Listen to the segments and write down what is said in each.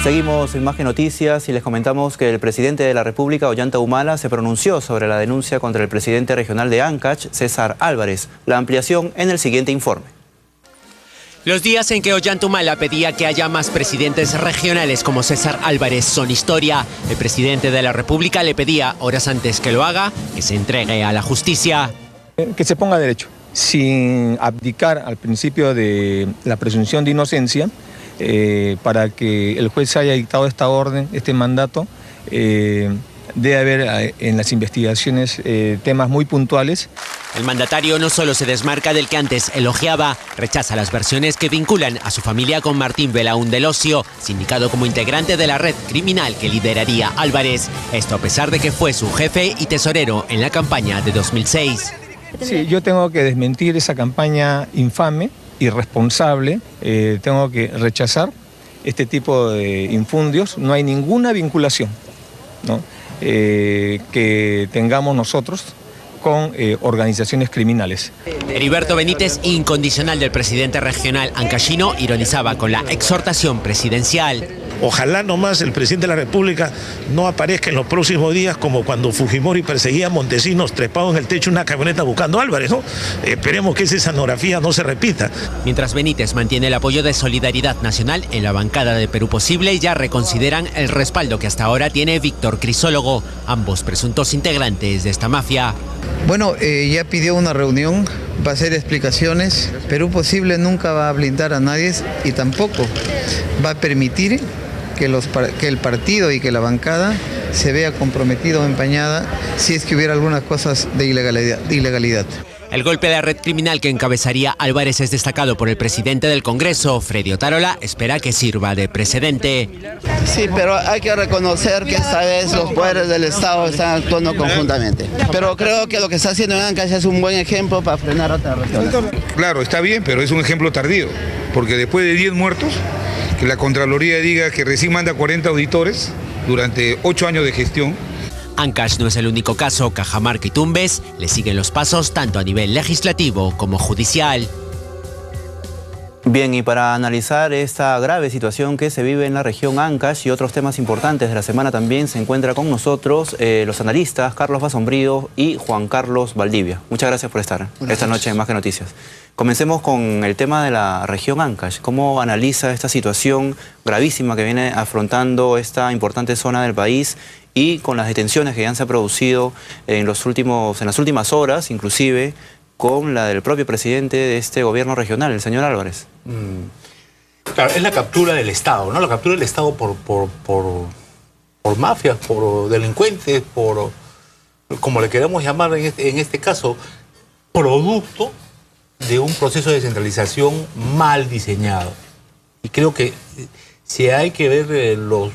Seguimos en Más que Noticias y les comentamos que el presidente de la República, Ollanta Humala, se pronunció sobre la denuncia contra el presidente regional de Ancash, César Álvarez. La ampliación en el siguiente informe. Los días en que Ollanta Humala pedía que haya más presidentes regionales como César Álvarez son historia. El presidente de la República le pedía, horas antes que lo haga, que se entregue a la justicia. Que se ponga derecho, sin abdicar al principio de la presunción de inocencia, para que el juez haya dictado esta orden, este mandato. Debe haber en las investigaciones temas muy puntuales. El mandatario no solo se desmarca del que antes elogiaba, rechaza las versiones que vinculan a su familia con Martín Belaún del Ocio, sindicado como integrante de la red criminal que lideraría Álvarez. Esto a pesar de que fue su jefe y tesorero en la campaña de 2006. Sí, yo tengo que desmentir esa campaña infame, irresponsable. Tengo que rechazar este tipo de infundios. No hay ninguna vinculación, ¿no?, que tengamos nosotros con organizaciones criminales. Heriberto Benítez, incondicional del presidente regional ancashino, ironizaba con la exhortación presidencial. Ojalá nomás el presidente de la República no aparezca en los próximos días como cuando Fujimori perseguía a Montesinos trepado en el techo de una camioneta buscando a Álvarez, ¿no? Esperemos que esa escenografía no se repita. Mientras Benítez mantiene el apoyo de Solidaridad Nacional en la bancada de Perú Posible, ya reconsideran el respaldo que hasta ahora tiene Víctor Crisólogo, ambos presuntos integrantes de esta mafia. Bueno, ya pidió una reunión, va a hacer explicaciones. Perú Posible nunca va a blindar a nadie y tampoco va a permitir que el partido y que la bancada se vea comprometido o empañada si es que hubiera algunas cosas de ilegalidad. El golpe de la red criminal que encabezaría Álvarez es destacado por el presidente del Congreso, Freddy Otárola, espera que sirva de precedente. Sí, pero hay que reconocer que esta vez los poderes del Estado están actuando conjuntamente. Pero creo que lo que está haciendo en Ancash es un buen ejemplo para frenar otra región. Claro, está bien, pero es un ejemplo tardío, porque después de 10 muertos, que la Contraloría diga que recién manda 40 auditores durante 8 años de gestión. Ancash no es el único caso. Cajamarca y Tumbes le siguen los pasos tanto a nivel legislativo como judicial. Bien, y para analizar esta grave situación que se vive en la región Ancash y otros temas importantes de la semana también se encuentra con nosotros los analistas Carlos Basombrío y Juan Carlos Valdivia. Muchas gracias por estar esta noche en Más que Noticias. Comencemos con el tema de la región Ancash. ¿Cómo analiza esta situación gravísima que viene afrontando esta importante zona del país y con las detenciones que ya se han producido en las últimas horas, inclusive con la del propio presidente de este gobierno regional, el señor Álvarez? Claro, es la captura del Estado, ¿no? La captura del Estado por mafias, por delincuentes, por, como le queramos llamar en este caso, producto de un proceso de descentralización mal diseñado. Y creo que si hay que ver los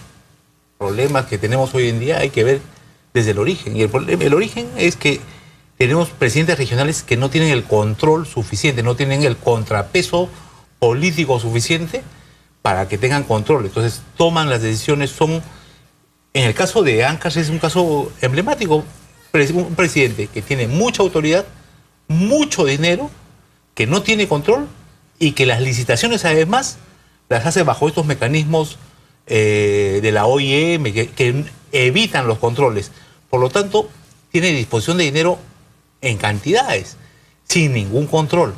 problemas que tenemos hoy en día, hay que ver desde el origen. Y el origen es que tenemos presidentes regionales que no tienen el control suficiente, no tienen el contrapeso político suficiente para que tengan control. Entonces toman las decisiones, en el caso de Ancash es un caso emblemático, un presidente que tiene mucha autoridad, mucho dinero, que no tiene control y que las licitaciones además las hace bajo estos mecanismos de la OIM que evitan los controles. Por lo tanto, tiene disposición de dinero en cantidades, sin ningún control.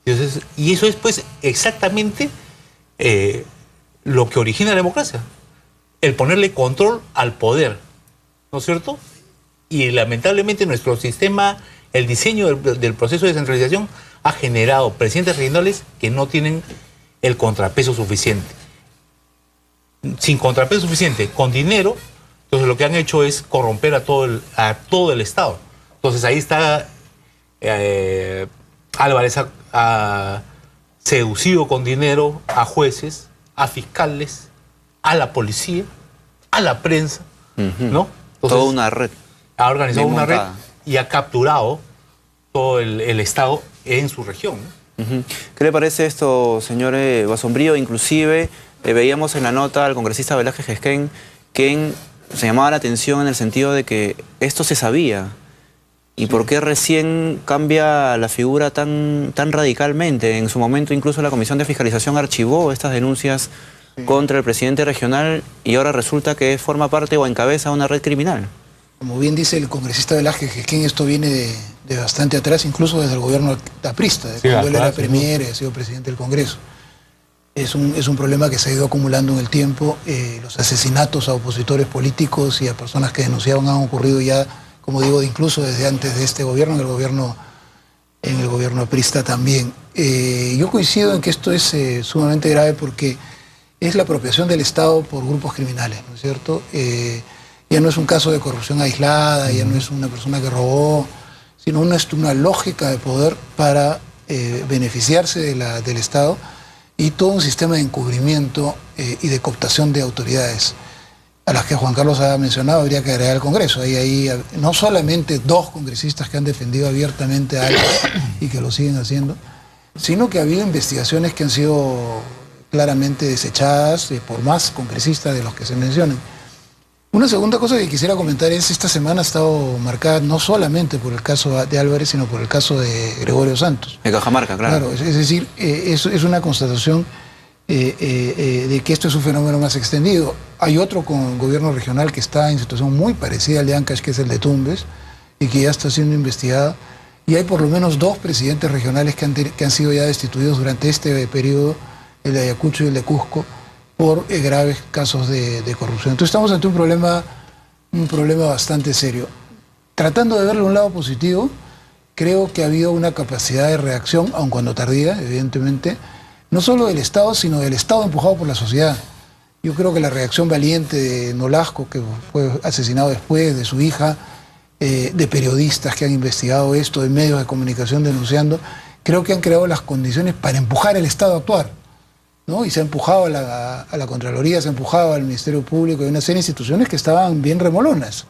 Entonces, y eso es pues exactamente lo que origina la democracia, el ponerle control al poder, ¿no es cierto? Y lamentablemente nuestro sistema, el diseño del proceso de descentralización ha generado presidentes regionales que no tienen el contrapeso suficiente. Sin contrapeso suficiente, con dinero, entonces lo que han hecho es corromper a todo el Estado. Entonces ahí está, Álvarez ha seducido con dinero a jueces, a fiscales, a la policía, a la prensa, ¿no? Entonces, toda una red. Ha organizado una red y ha capturado todo el Estado en su región, ¿no? ¿Qué le parece esto, señor Basombrío? Inclusive veíamos en la nota al congresista Velázquez Gesquén que se llamaba la atención en el sentido de que esto se sabía. ¿Y por qué recién cambia la figura tan radicalmente? En su momento incluso la Comisión de Fiscalización archivó estas denuncias contra el presidente regional y ahora resulta que forma parte o encabeza una red criminal. Como bien dice el congresista Velázquez, que esto viene de bastante atrás, incluso desde el gobierno aprista, de cuando él era premier y ha sido presidente del Congreso. Es un problema que se ha ido acumulando en el tiempo. Los asesinatos a opositores políticos y a personas que denunciaban han ocurrido ya, como digo, incluso desde antes de este gobierno, en el gobierno aprista también. Yo coincido en que esto es sumamente grave porque es la apropiación del Estado por grupos criminales, ¿no es cierto? Ya no es un caso de corrupción aislada, ya no es una persona que robó, sino una lógica de poder para beneficiarse del Estado y todo un sistema de encubrimiento y de cooptación de autoridades, a las que Juan Carlos ha mencionado. Habría que agregar al Congreso. Hay no solamente 2 congresistas que han defendido abiertamente a Álvarez y que lo siguen haciendo, sino que ha habido investigaciones que han sido claramente desechadas por más congresistas de los que se mencionan. Una segunda cosa que quisiera comentar es, esta semana ha estado marcada no solamente por el caso de Álvarez, sino por el caso de Gregorio Santos. De Cajamarca, claro. Claro, es decir, es una constatación de que esto es un fenómeno más extendido. Hay otro con gobierno regional que está en situación muy parecida al de Ancash, que es el de Tumbes, y que ya está siendo investigado. Y hay por lo menos 2 presidentes regionales que han sido ya destituidos durante este periodo, el de Ayacucho y el de Cusco, por graves casos de corrupción. Entonces estamos ante un problema bastante serio. Tratando de verle un lado positivo, creo que ha habido una capacidad de reacción, aun cuando tardía, evidentemente, no solo del Estado, sino del Estado empujado por la sociedad. Yo creo que la reacción valiente de Nolasco, que fue asesinado después, de su hija, de periodistas que han investigado esto, de medios de comunicación denunciando, creo que han creado las condiciones para empujar al Estado a actuar, ¿no? Y se ha empujado a la Contraloría, se ha empujado al Ministerio Público y una serie de instituciones que estaban bien remolonas.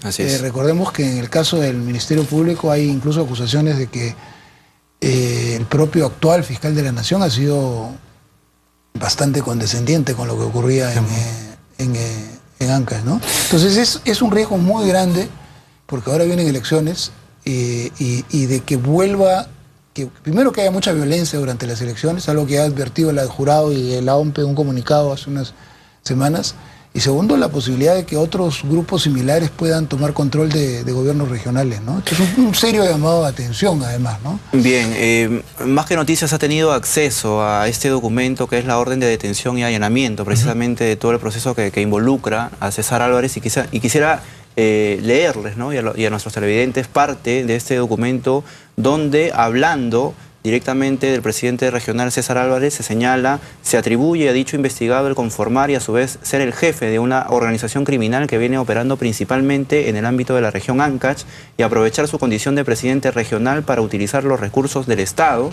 Así es. Recordemos que en el caso del Ministerio Público hay incluso acusaciones de que el propio actual fiscal de la Nación ha sido bastante condescendiente con lo que ocurría en Ancash, ¿no? Entonces es un riesgo muy grande, porque ahora vienen elecciones y de que vuelva... Primero, que haya mucha violencia durante las elecciones, algo que ha advertido el jurado y la OMP en un comunicado hace unas semanas. Y segundo, la posibilidad de que otros grupos similares puedan tomar control de gobiernos regionales, ¿no? Esto es un serio llamado de atención, además, ¿no? Bien, Más que Noticias ha tenido acceso a este documento que es la orden de detención y allanamiento, precisamente de todo el proceso que involucra a César Álvarez, y quisiera leerles, ¿no? y a nuestros televidentes parte de este documento donde, hablando directamente del presidente regional César Álvarez, se señala, se atribuye a dicho investigado el conformar y a su vez ser el jefe de una organización criminal que viene operando principalmente en el ámbito de la región Ancash y aprovechar su condición de presidente regional para utilizar los recursos del Estado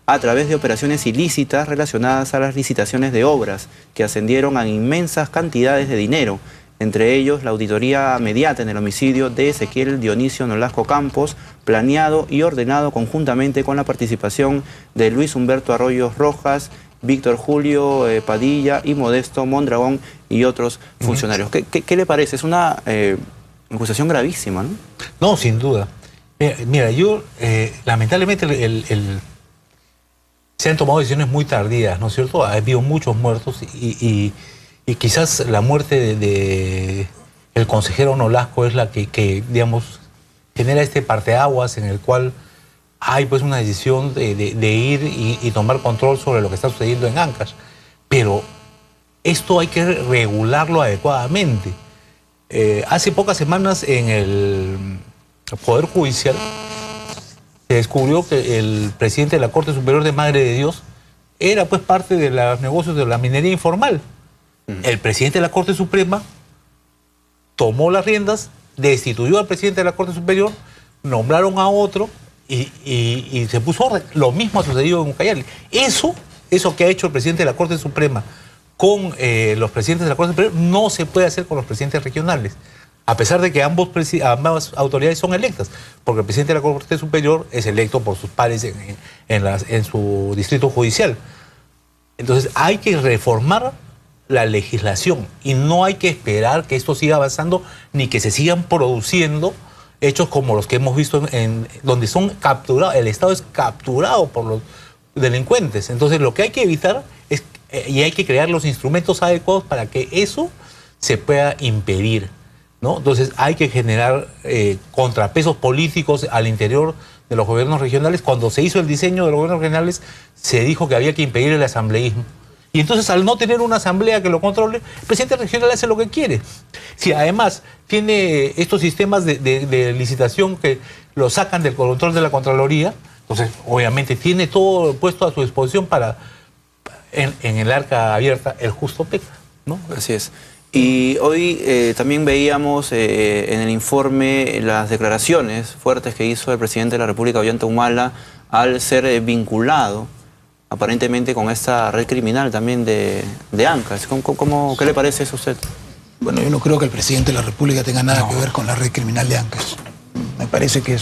a través de operaciones ilícitas relacionadas a las licitaciones de obras que ascendieron a inmensas cantidades de dinero, entre ellos la auditoría mediata en el homicidio de Ezequiel Dionisio Nolasco Campos, planeado y ordenado conjuntamente con la participación de Luis Humberto Arroyos Rojas, Víctor Julio Padilla y Modesto Mondragón y otros funcionarios. ¿Qué le parece? Es una acusación gravísima, ¿no? No, sin duda. Mira, yo lamentablemente se han tomado decisiones muy tardías, ¿no es cierto? Ha habido muchos muertos y quizás la muerte de el consejero Nolasco es la que digamos, genera este parteaguas en el cual hay pues una decisión de ir y tomar control sobre lo que está sucediendo en Ancash. Pero esto hay que regularlo adecuadamente. Hace pocas semanas en el Poder Judicial se descubrió que el presidente de la Corte Superior de Madre de Dios era pues parte de los negocios de la minería informal. El presidente de la Corte Suprema tomó las riendas, destituyó al presidente de la Corte Superior, nombraron a otro y se puso orden. Lo mismo ha sucedido en Ucayali. Eso que ha hecho el presidente de la Corte Suprema con los presidentes de la Corte Superior no se puede hacer con los presidentes regionales, a pesar de que ambas autoridades son electas, porque el presidente de la Corte Superior es electo por sus pares en su distrito judicial. Entonces hay que reformar la legislación y no hay que esperar que esto siga avanzando ni que se sigan produciendo hechos como los que hemos visto donde son capturados, el Estado es capturado por los delincuentes. Entonces lo que hay que evitar es y hay que crear los instrumentos adecuados para que eso se pueda impedir, ¿no? Entonces hay que generar contrapesos políticos al interior de los gobiernos regionales. Cuando se hizo el diseño de los gobiernos regionales, se dijo que había que impedir el asambleísmo. Y entonces, al no tener una asamblea que lo controle, el presidente regional hace lo que quiere. Si además tiene estos sistemas de licitación que lo sacan del control de la Contraloría, entonces obviamente tiene todo puesto a su disposición para, en el arca abierta, el justo peca, ¿no? Así es. Y hoy también veíamos en el informe las declaraciones fuertes que hizo el presidente de la República, Ollanta Humala, al ser vinculado aparentemente con esta red criminal también de Ancash. ¿Qué le parece eso a usted? Bueno, yo no creo que el presidente de la República tenga nada que ver con la red criminal de Ancash. Me parece que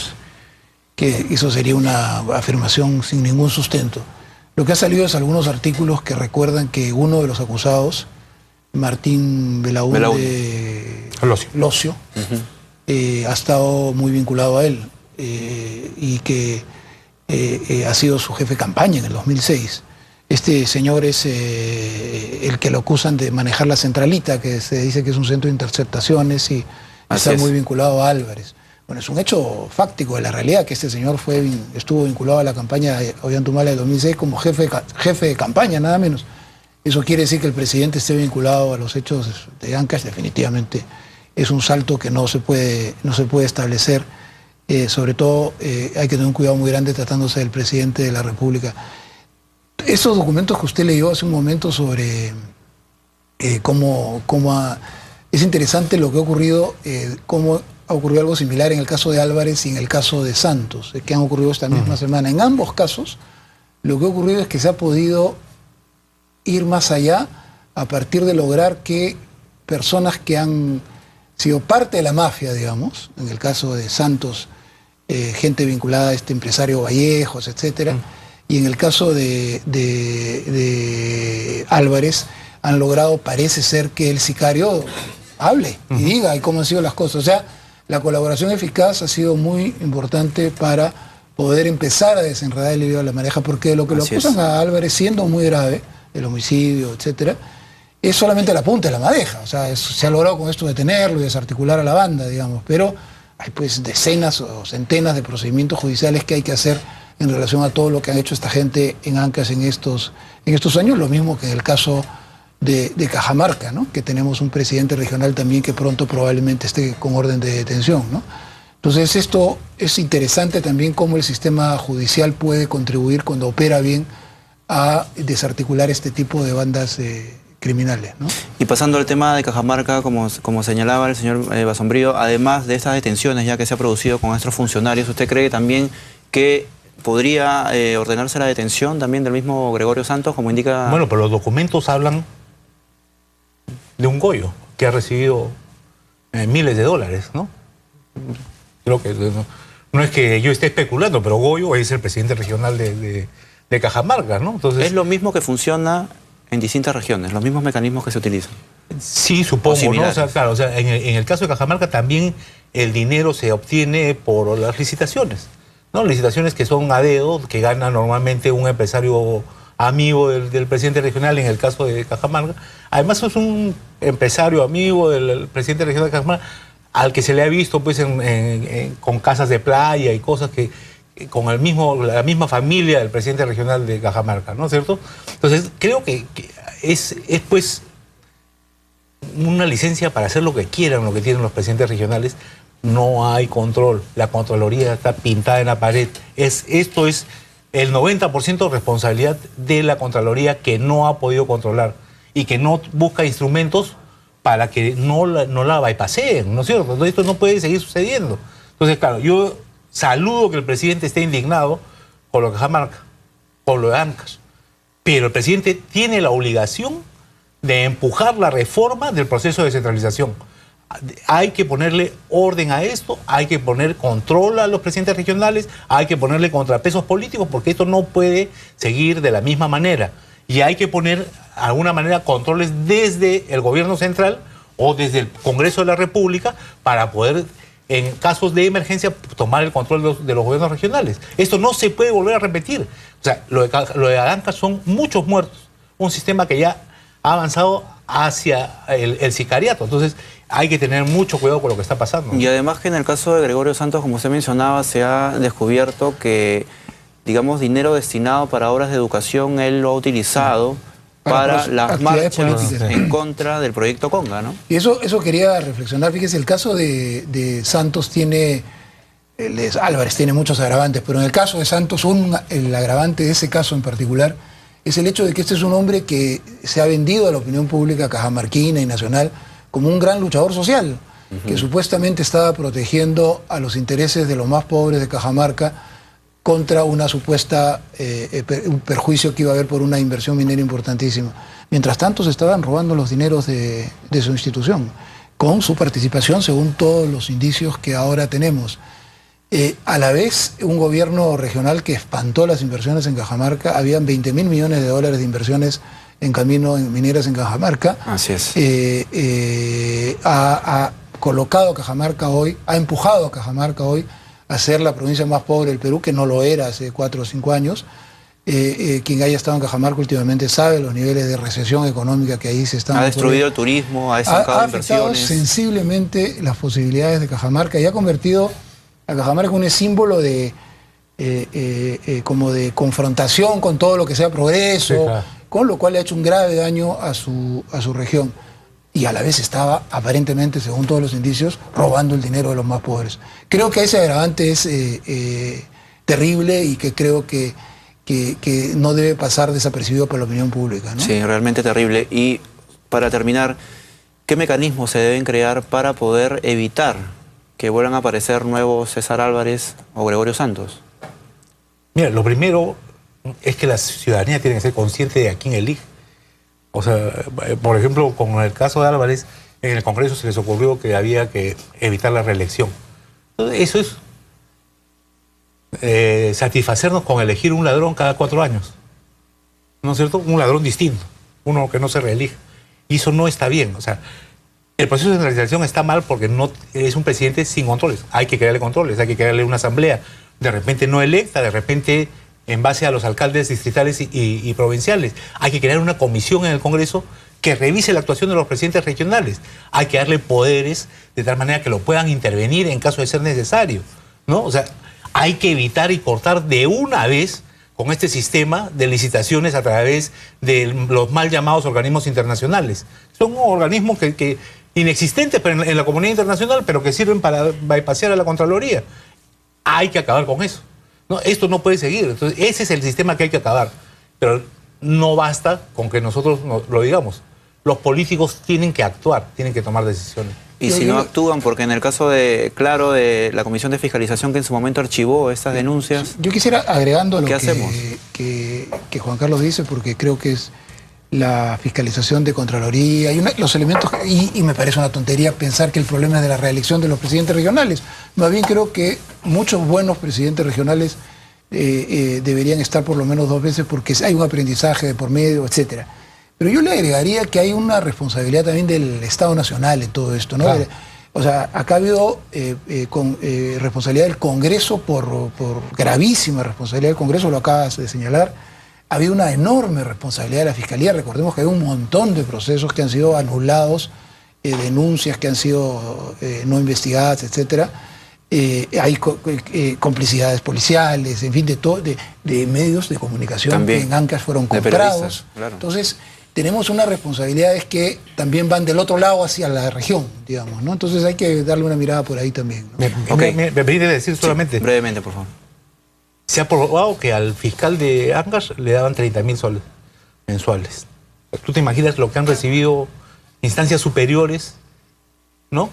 eso sería una afirmación sin ningún sustento. Lo que ha salido es algunos artículos que recuerdan que uno de los acusados, Martín Belaúnde Locio, ha estado muy vinculado a él y que ha sido su jefe de campaña en el 2006. Este señor es el que lo acusan de manejar la centralita, que se dice que es un centro de interceptaciones y está muy vinculado a Álvarez. Bueno, es un hecho fáctico de la realidad que este señor estuvo vinculado a la campaña de Ollanta Humala de 2006 como jefe de campaña, nada menos. Eso quiere decir que el presidente esté vinculado a los hechos de Ancash. Definitivamente es un salto que no se puede establecer. Sobre todo hay que tener un cuidado muy grande tratándose del presidente de la República. Esos documentos que usted leyó hace un momento sobre es interesante lo que ha ocurrido, cómo ha ocurrido algo similar en el caso de Álvarez y en el caso de Santos, que han ocurrido esta misma semana. En ambos casos, lo que ha ocurrido es que se ha podido ir más allá a partir de lograr que personas que han sido parte de la mafia, digamos, en el caso de Santos, gente vinculada a este empresario Vallejos, etcétera, y en el caso de Álvarez han logrado, parece ser, que el sicario hable y diga y cómo han sido las cosas. O sea, la colaboración eficaz ha sido muy importante para poder empezar a desenredar el lío de la maneja, porque lo que lo acusan a Álvarez, siendo muy grave, el homicidio, etcétera, es solamente la punta de la madeja. O sea, se ha logrado con esto detenerlo y desarticular a la banda, digamos, pero hay pues decenas o centenas de procedimientos judiciales que hay que hacer en relación a todo lo que han hecho esta gente en Ancash en estos años, lo mismo que en el caso de Cajamarca, ¿no? Que tenemos un presidente regional también que pronto probablemente esté con orden de detención, ¿no? Entonces esto es interesante también cómo el sistema judicial puede contribuir cuando opera bien a desarticular este tipo de bandas criminales, ¿no? Y pasando al tema de Cajamarca, como señalaba el señor Basombrío, además de estas detenciones ya que se ha producido con estos funcionarios, ¿usted cree también que podría ordenarse la detención también del mismo Gregorio Santos, como indica? Bueno, pero los documentos hablan de un Goyo que ha recibido miles de dólares, ¿no? Creo que no es que yo esté especulando, pero Goyo es el presidente regional de Cajamarca, ¿no? Entonces, es lo mismo que funciona en distintas regiones, los mismos mecanismos que se utilizan. Sí, supongo, ¿no? O sea, claro, o sea, en el caso de Cajamarca también el dinero se obtiene por las licitaciones, ¿no? Licitaciones que son a dedo, que gana normalmente un empresario amigo del presidente regional en el caso de Cajamarca. Además es un empresario amigo del presidente regional de Cajamarca al que se le ha visto pues con casas de playa y cosas que con la misma familia del presidente regional de Cajamarca, ¿no es cierto? Entonces creo que es pues una licencia para hacer lo que quieran, lo que tienen los presidentes regionales. No hay control, la Contraloría está pintada en la pared. Esto es el 90% de responsabilidad de la Contraloría, que no ha podido controlar y que no busca instrumentos para que no la bypasseen, ¿no es cierto? Entonces esto no puede seguir sucediendo. Entonces, claro, yo saludo que el presidente esté indignado con lo de Cajamarca, con lo de Ancash, pero el presidente tiene la obligación de empujar la reforma del proceso de descentralización. Hay que ponerle orden a esto, hay que poner control a los presidentes regionales, hay que ponerle contrapesos políticos, porque esto no puede seguir de la misma manera. Y hay que poner, de alguna manera, controles desde el gobierno central o desde el Congreso de la República para poder, en casos de emergencia, tomar el control de los gobiernos regionales. Esto no se puede volver a repetir. O sea, lo de Ancash son muchos muertos, un sistema que ya ha avanzado hacia el sicariato. Entonces hay que tener mucho cuidado con lo que está pasando. Y además que en el caso de Gregorio Santos, como usted mencionaba, se ha descubierto que, digamos, dinero destinado para obras de educación, él lo ha utilizado para las marchas políticas en contra del proyecto Conga, ¿no? Y eso quería reflexionar. Fíjese, el caso de Santos tiene... Álvarez tiene muchos agravantes, pero en el caso de Santos, el agravante de ese caso en particular es el hecho de que este es un hombre que se ha vendido a la opinión pública cajamarquina y nacional como un gran luchador social, que supuestamente estaba protegiendo a los intereses de los más pobres de Cajamarca contra una supuesta un perjuicio que iba a haber por una inversión minera importantísima. Mientras tanto se estaban robando los dineros de su institución, con su participación según todos los indicios que ahora tenemos. A la vez, un gobierno regional que espantó las inversiones en Cajamarca, habían 20.000 millones de dólares de inversiones en mineras en Cajamarca. Así es. Ha colocado a Cajamarca hoy, ha empujado a Cajamarca hoy a ser la provincia más pobre del Perú, que no lo era hace 4 o 5 años. Quien haya estado en Cajamarca últimamente sabe los niveles de recesión económica que ahí se están... Ha destruido el turismo, ha estancado inversiones. Ha afectado sensiblemente las posibilidades de Cajamarca y ha convertido a Cajamarca en un símbolo de como de confrontación con todo lo que sea progreso, sí, claro, con lo cual le ha hecho un grave daño a su región. Y a la vez estaba, aparentemente, según todos los indicios, robando el dinero de los más pobres. Creo que ese agravante es terrible y que creo que no debe pasar desapercibido por la opinión pública, ¿no? Sí, realmente terrible. Y para terminar, ¿qué mecanismos se deben crear para poder evitar que vuelvan a aparecer nuevos César Álvarez o Gregorio Santos? Mira, lo primero es que la ciudadanía tiene que ser consciente de a quién elige. O sea, por ejemplo, con el caso de Álvarez, en el Congreso se les ocurrió que había que evitar la reelección. Entonces, eso es satisfacernos con elegir un ladrón cada 4 años. ¿No es cierto? Un ladrón distinto, uno que no se reelija. Y eso no está bien. O sea, el proceso de centralización está mal porque no es un presidente sin controles. Hay que crearle controles, hay que crearle una asamblea, de repente no electa, de repente en base a los alcaldes distritales y provinciales. Hay que crear una comisión en el Congreso que revise la actuación de los presidentes regionales. Hay que darle poderes de tal manera que lo puedan intervenir en caso de ser necesario, ¿no? O sea, hay que evitar y cortar de una vez con este sistema de licitaciones a través de los mal llamados organismos internacionales. Son organismos que inexistentes en la comunidad internacional, pero que sirven para bypassear a la Contraloría. Hay que acabar con eso. No, esto no puede seguir. Entonces, ese es el sistema que hay que acabar. Pero no basta con que nosotros lo digamos. Los políticos tienen que actuar, tienen que tomar decisiones. Y si no actúan, porque en el caso de la Comisión de Fiscalización que en su momento archivó estas denuncias... Yo quisiera, agregando a lo que Juan Carlos dice, porque creo que es la fiscalización de Contraloría, los elementos, y me parece una tontería pensar que el problema es de la reelección de los presidentes regionales. Más bien creo que muchos buenos presidentes regionales deberían estar por lo menos 2 veces porque hay un aprendizaje de por medio, etcétera. Pero yo le agregaría que hay una responsabilidad también del Estado Nacional en todo esto, ¿no? Claro. O sea, acá ha habido responsabilidad del Congreso, por gravísima responsabilidad del Congreso, lo acabas de señalar. Ha habido una enorme responsabilidad de la Fiscalía. Recordemos que hay un montón de procesos que han sido anulados, denuncias que han sido no investigadas, etcétera. Hay complicidades policiales, en fin, de medios de comunicación también, que en Ancash fueron comprados. Claro. Entonces, tenemos unas responsabilidades que también van del otro lado hacia la región, digamos, ¿no? Entonces hay que darle una mirada por ahí también, ¿no? Me permite decir solamente... Sí, brevemente, por favor. Se ha probado que al fiscal de Ancash le daban 30.000 soles mensuales. ¿Tú te imaginas lo que han recibido instancias superiores, no?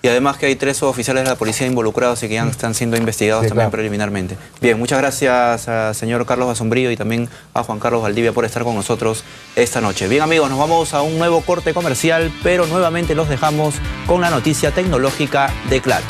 Y además que hay 3 oficiales de la policía involucrados y que ya están siendo investigados también preliminarmente. Bien, muchas gracias al señor Carlos Basombrío y también a Juan Carlos Valdivia por estar con nosotros esta noche. Bien, amigos, nos vamos a un nuevo corte comercial, pero nuevamente los dejamos con la noticia tecnológica de Claro.